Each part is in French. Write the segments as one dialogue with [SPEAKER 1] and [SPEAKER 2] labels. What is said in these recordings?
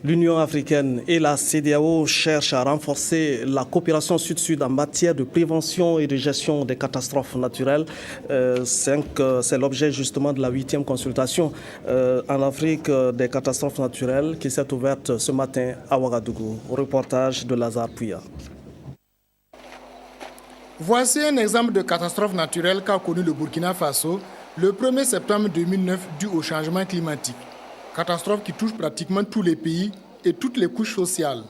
[SPEAKER 1] L'Union africaine et la CEDEAO cherchent à renforcer la coopération sud-sud en matière de prévention et de gestion des catastrophes naturelles. C'est l'objet justement de la 8e consultation en Afrique des catastrophes naturelles qui s'est ouverte ce matin à Ouagadougou. Reportage de Lazare Pouya.
[SPEAKER 2] Voici un exemple de catastrophe naturelle qu'a connu le Burkina Faso le 1er septembre 2009 dû au changement climatique. Catastrophe qui touche pratiquement tous les pays et toutes les couches sociales.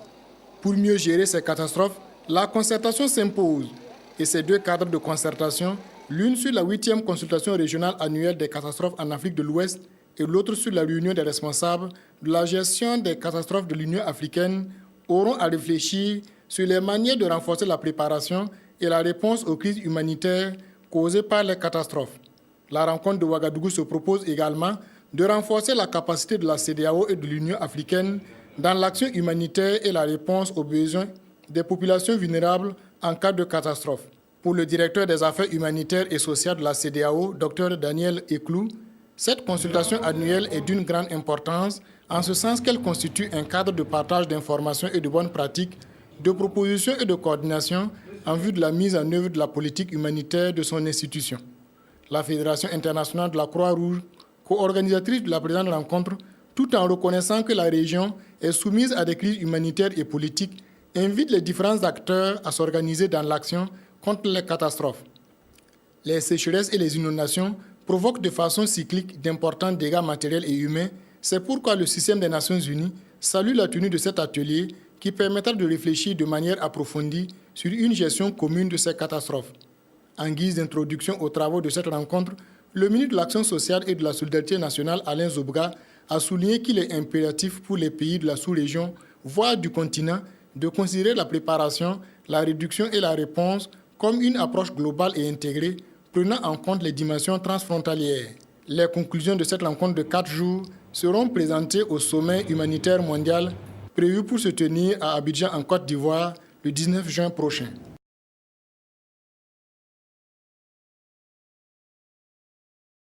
[SPEAKER 2] Pour mieux gérer ces catastrophes, la concertation s'impose. Et ces deux cadres de concertation, l'une sur la 8e consultation régionale annuelle des catastrophes en Afrique de l'Ouest et l'autre sur la réunion des responsables de la gestion des catastrophes de l'Union africaine, auront à réfléchir sur les manières de renforcer la préparation et la réponse aux crises humanitaires causées par les catastrophes. La rencontre de Ouagadougou se propose également de renforcer la capacité de la CEDEAO et de l'Union africaine dans l'action humanitaire et la réponse aux besoins des populations vulnérables en cas de catastrophe. Pour le directeur des affaires humanitaires et sociales de la CEDEAO, Dr Daniel Eklou, cette consultation annuelle est d'une grande importance en ce sens qu'elle constitue un cadre de partage d'informations et de bonnes pratiques, de propositions et de coordination en vue de la mise en œuvre de la politique humanitaire de son institution. La Fédération internationale de la Croix-Rouge, co-organisatrice de la présente rencontre, tout en reconnaissant que la région est soumise à des crises humanitaires et politiques, invite les différents acteurs à s'organiser dans l'action contre les catastrophes. Les sécheresses et les inondations provoquent de façon cyclique d'importants dégâts matériels et humains. C'est pourquoi le système des Nations Unies salue la tenue de cet atelier qui permettra de réfléchir de manière approfondie sur une gestion commune de ces catastrophes. En guise d'introduction aux travaux de cette rencontre, le ministre de l'Action sociale et de la solidarité nationale, Alain Zobga, a souligné qu'il est impératif pour les pays de la sous-région, voire du continent, de considérer la préparation, la réduction et la réponse comme une approche globale et intégrée, prenant en compte les dimensions transfrontalières. Les conclusions de cette rencontre de 4 jours seront présentées au sommet humanitaire mondial prévu pour se tenir à Abidjan en Côte d'Ivoire le 19 juin prochain.